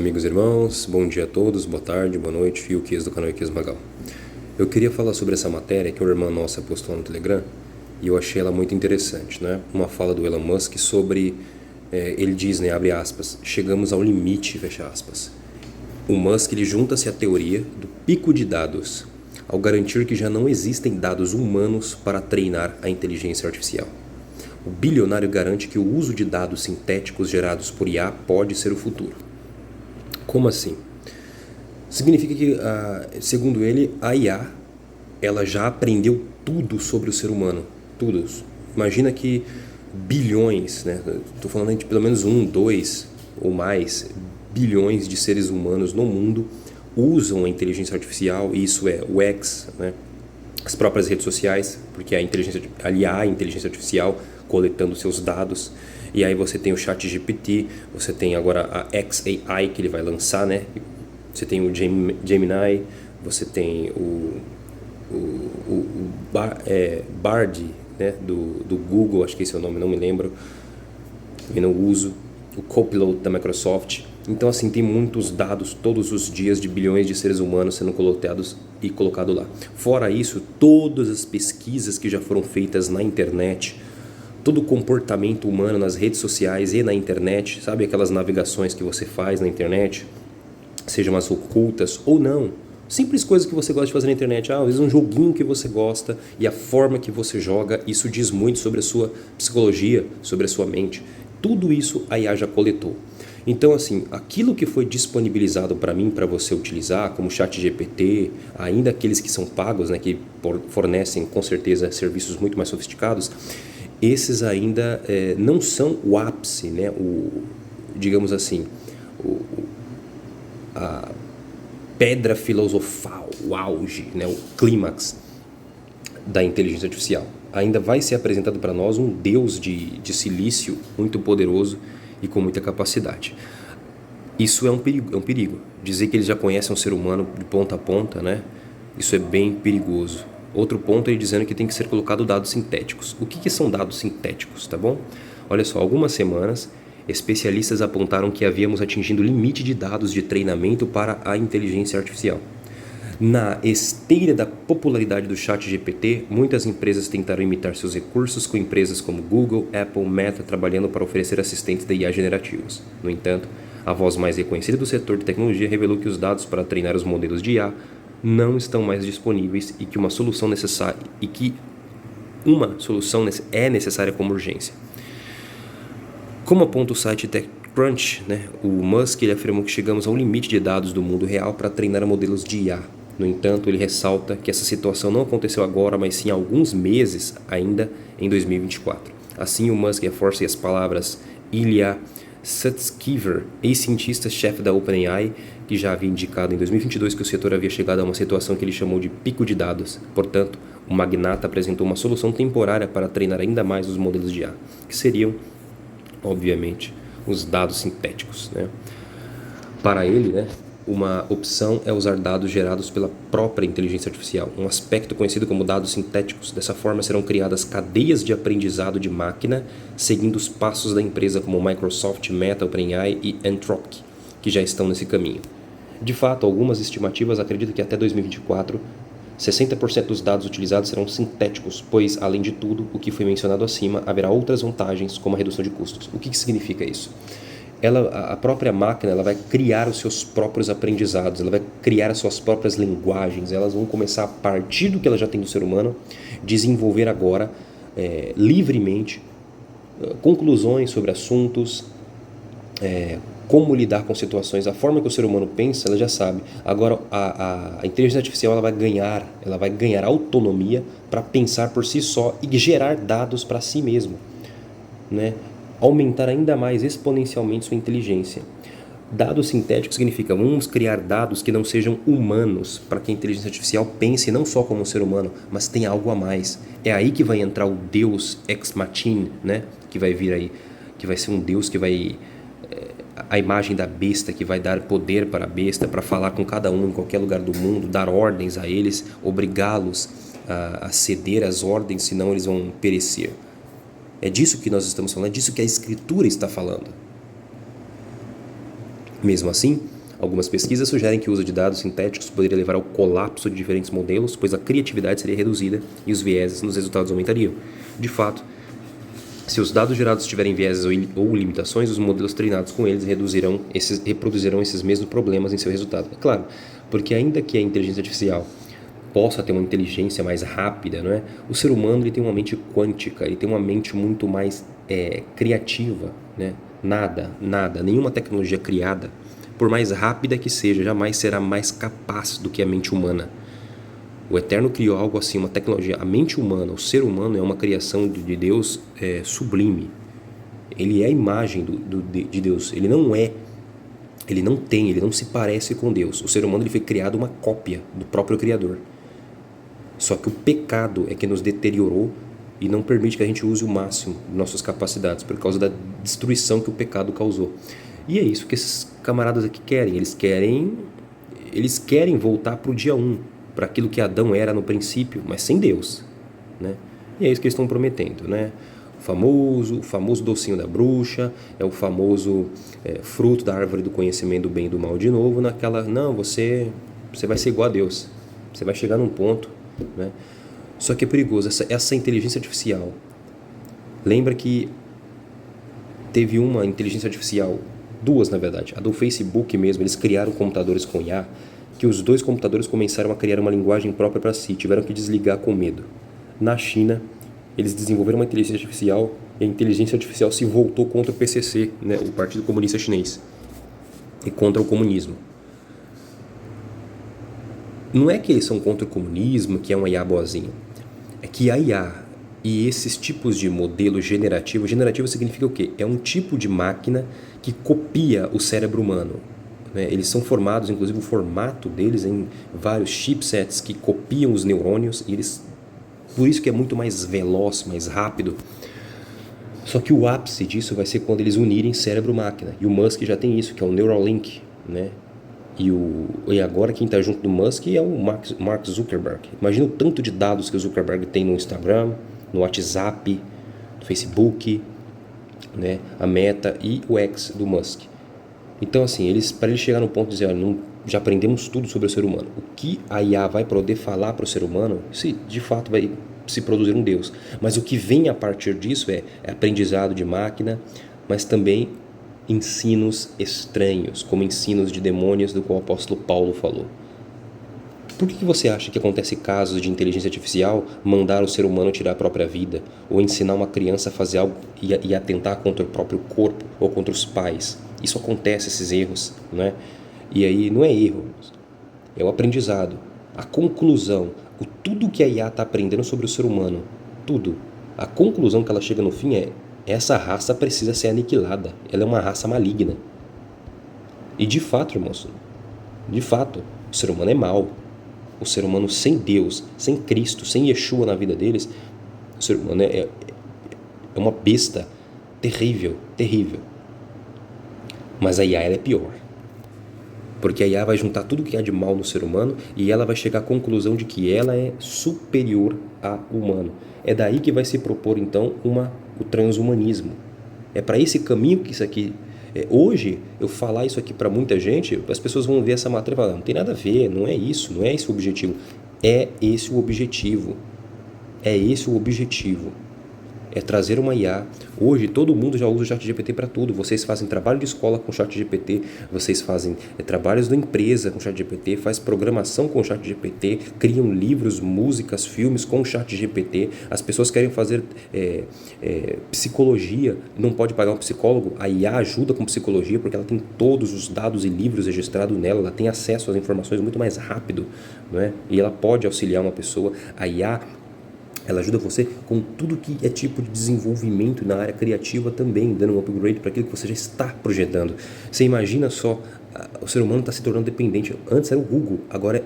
amigos e irmãos, bom dia a todos, boa tarde, boa noite, Fiuques do canal Iques Magal. Eu queria falar sobre essa matéria que uma irmã nossa postou no Telegram e eu achei ela muito interessante, né? Uma fala do Elon Musk sobre, ele diz, né, abre aspas, chegamos ao limite, fecha aspas. O Musk ele junta-se à teoria do pico de dados, ao garantir que já não existem dados humanos para treinar a inteligência artificial. O bilionário garante que o uso de dados sintéticos gerados por IA pode ser o futuro. Como assim? Significa que, segundo ele, a IA ela já aprendeu tudo sobre o ser humano. Tudo. Imagina que bilhões, né? Estou falando de pelo menos 1, 2 ou mais bilhões de seres humanos no mundo usam a inteligência artificial, e isso é o X, né? As próprias redes sociais, porque a inteligência artificial coletando seus dados. E aí você tem o ChatGPT, você tem agora a xAI que ele vai lançar, né? Você tem o Gemini, você tem o Bard, né? do Google, acho que esse é o nome, não me lembro, eu não uso, o Copilot da Microsoft. Então assim, tem muitos dados todos os dias de bilhões de seres humanos sendo coletados e colocado lá. Fora isso, todas as pesquisas que já foram feitas na internet, todo o comportamento humano nas redes sociais e na internet, sabe aquelas navegações que você faz na internet, sejam as ocultas ou não, simples coisas que você gosta de fazer na internet, às vezes um joguinho que você gosta e a forma que você joga, isso diz muito sobre a sua psicologia, sobre a sua mente. Tudo isso a IA já coletou. Então assim, aquilo que foi disponibilizado para mim, para você utilizar, como ChatGPT, ainda aqueles que são pagos, né, que fornecem com certeza serviços muito mais sofisticados, esses ainda não são o ápice, né, digamos assim, a pedra filosofal, o auge, né, o clímax da inteligência artificial. Ainda vai ser apresentado para nós um deus de silício muito poderoso e com muita capacidade. Isso é um perigo. Dizer que eles já conhecem um ser humano de ponta a ponta, né? Isso é bem perigoso. Outro ponto é ele dizendo que tem que ser colocado dados sintéticos. O que são dados sintéticos, tá bom? Olha só, algumas semanas, especialistas apontaram que havíamos atingido o limite de dados de treinamento para a inteligência artificial. Na esteira da popularidade do ChatGPT, muitas empresas tentaram imitar seus recursos, com empresas como Google, Apple, Meta trabalhando para oferecer assistentes de IA generativos. No entanto, a voz mais reconhecida do setor de tecnologia revelou que os dados para treinar os modelos de IA não estão mais disponíveis e que uma solução é necessária como urgência. Como aponta o site TechCrunch, né, o Musk ele afirmou que chegamos ao limite de dados do mundo real para treinar modelos de IA. No entanto, ele ressalta que essa situação não aconteceu agora, mas sim há alguns meses, ainda em 2024. Assim, o Musk reforça as palavras Ilya Sutskever, ex-cientista-chefe da OpenAI, que já havia indicado em 2022 que o setor havia chegado a uma situação que ele chamou de pico de dados. Portanto, o magnata apresentou uma solução temporária para treinar ainda mais os modelos de IA, que seriam, obviamente, os dados sintéticos, né? Para ele, né, uma opção é usar dados gerados pela própria inteligência artificial, um aspecto conhecido como dados sintéticos. Dessa forma, serão criadas cadeias de aprendizado de máquina, seguindo os passos da empresa como Microsoft, Meta, OpenAI e Anthropic, que já estão nesse caminho. De fato, algumas estimativas acreditam que até 2024, 60% dos dados utilizados serão sintéticos, pois, além de tudo, o que foi mencionado acima, haverá outras vantagens, como a redução de custos. O que significa isso? A própria máquina ela vai criar os seus próprios aprendizados, ela vai criar as suas próprias linguagens, elas vão começar a partir do que ela já tem do ser humano, desenvolver agora livremente conclusões sobre assuntos, como lidar com situações, a forma que o ser humano pensa, ela já sabe. Agora a inteligência artificial ela vai ganhar autonomia para pensar por si só e gerar dados para si mesmo, né? Aumentar ainda mais exponencialmente sua inteligência. Dados sintéticos significa vamos criar dados que não sejam humanos, para que a inteligência artificial pense não só como um ser humano, mas tenha algo a mais. É aí que vai entrar o Deus Ex Machina, né? Que vai vir aí, que vai ser um Deus que vai a imagem da besta, que vai dar poder para a besta, para falar com cada um em qualquer lugar do mundo, dar ordens a eles, obrigá-los a ceder às ordens, senão eles vão perecer. É disso que nós estamos falando, é disso que a Escritura está falando. Mesmo assim, Algumas pesquisas sugerem que o uso de dados sintéticos poderia levar ao colapso de diferentes modelos, pois a criatividade seria reduzida e os vieses nos resultados aumentariam. De fato, se os dados gerados tiverem vieses ou limitações, os modelos treinados com eles reproduzirão esses mesmos problemas em seu resultado. É claro, porque ainda que a inteligência artificial possa ter uma inteligência mais rápida, não é? O ser humano ele tem uma mente quântica, ele tem uma mente muito mais criativa, né? Nenhuma tecnologia criada, por mais rápida que seja, jamais será mais capaz do que a mente humana. O Eterno criou algo assim, uma tecnologia. A mente humana, o ser humano é uma criação de Deus sublime. Ele é a imagem de Deus. Ele não se parece com Deus. O ser humano ele foi criado uma cópia do próprio Criador. Só que o pecado é que nos deteriorou e não permite que a gente use o máximo de nossas capacidades por causa da destruição que o pecado causou. E é isso que esses camaradas aqui querem. Eles querem voltar para o dia 1, para aquilo que Adão era no princípio, mas sem Deus, né? E é isso que eles estão prometendo, né? O famoso docinho da bruxa, é o famoso fruto da árvore do conhecimento do bem e do mal de novo, você vai ser igual a Deus, você vai chegar num ponto, né? Só que é perigoso, essa inteligência artificial, lembra que teve uma inteligência artificial, duas na verdade, a do Facebook mesmo, eles criaram computadores com IA, que os dois computadores começaram a criar uma linguagem própria para si, tiveram que desligar com medo. Na China, eles desenvolveram uma inteligência artificial e a inteligência artificial se voltou contra o PCC, né, o Partido Comunista Chinês, e contra o comunismo. Não é que eles são contra o comunismo, que é uma IA boazinha. É que a IA e esses tipos de modelo generativo significa o quê? É um tipo de máquina que copia o cérebro humano. Eles são formados, inclusive o formato deles em vários chipsets que copiam os neurônios e por isso que é muito mais veloz, mais rápido. Só que o ápice disso vai ser quando eles unirem cérebro-máquina. E o Musk já tem isso, que é o Neuralink, né? E agora quem está junto do Musk é o Mark Zuckerberg. Imagina o tanto de dados que o Zuckerberg tem no Instagram, no WhatsApp, no Facebook, né? A Meta e o X do Musk. Então, assim, para eles chegar no ponto de dizer, olha, já aprendemos tudo sobre o ser humano. O que a IA vai poder falar para o ser humano, se de fato vai se produzir um Deus. Mas o que vem a partir disso é aprendizado de máquina, mas também ensinos estranhos, como ensinos de demônios, do qual o apóstolo Paulo falou. Por que você acha que acontece casos de inteligência artificial mandar o ser humano tirar a própria vida, ou ensinar uma criança a fazer algo e atentar contra o próprio corpo ou contra os pais? Isso acontece, esses erros, né? E aí não é erro, é o aprendizado, a conclusão, tudo que a IA está aprendendo sobre o ser humano, tudo. A conclusão que ela chega no fim é: essa raça precisa ser aniquilada, ela é uma raça maligna. E de fato, irmãos, de fato, o ser humano é mau. O ser humano sem Deus, sem Cristo, sem Yeshua na vida deles, o ser humano é uma besta terrível, terrível. Mas a IA ela é pior. Porque a IA vai juntar tudo que há de mal no ser humano e ela vai chegar à conclusão de que ela é superior ao humano. É daí que vai se propor, então, o transhumanismo. É para esse caminho que isso aqui... Hoje, eu falar isso aqui para muita gente, as pessoas vão ver essa matéria e falar, não tem nada a ver, não é isso, não é esse o objetivo. É esse o objetivo. É esse o objetivo. É trazer uma IA. Hoje todo mundo já usa o ChatGPT para tudo. Vocês fazem trabalho de escola com o ChatGPT, vocês fazem trabalhos da empresa com o ChatGPT, faz programação com o ChatGPT, criam livros, músicas, filmes com o ChatGPT. As pessoas querem fazer psicologia, não pode pagar um psicólogo. A IA ajuda com psicologia porque ela tem todos os dados e livros registrados nela, ela tem acesso às informações muito mais rápido, não é? E ela pode auxiliar uma pessoa. A IA ela ajuda você com tudo que é tipo de desenvolvimento na área criativa também, dando um upgrade para aquilo que você já está projetando. Você imagina só, o ser humano está se tornando dependente. Antes era o Google, agora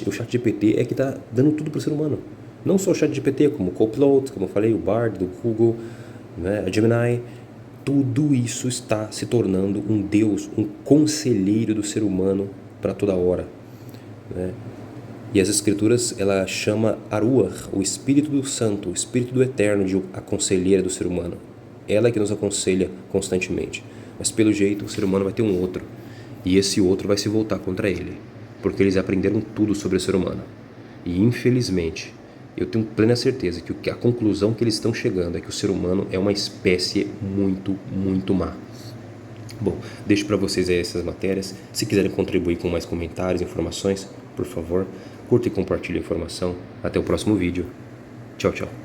o ChatGPT é que está dando tudo para o ser humano. Não só o ChatGPT, como o Copilot, como eu falei, o Bard do Google, né, a Gemini. Tudo isso está se tornando um Deus, um conselheiro do ser humano para toda hora, né? E as Escrituras, ela chama Aruach, o Espírito do Santo, o Espírito do Eterno, de a conselheira do ser humano. Ela é que nos aconselha constantemente. Mas pelo jeito, o ser humano vai ter um outro. e esse outro vai se voltar contra ele, porque eles aprenderam tudo sobre o ser humano. E infelizmente, eu tenho plena certeza que a conclusão que eles estão chegando é que o ser humano é uma espécie muito, muito má. Bom, deixo para vocês aí essas matérias. Se quiserem contribuir com mais comentários, informações, por favor, curta e compartilhe a informação. Até o próximo vídeo. Tchau, tchau.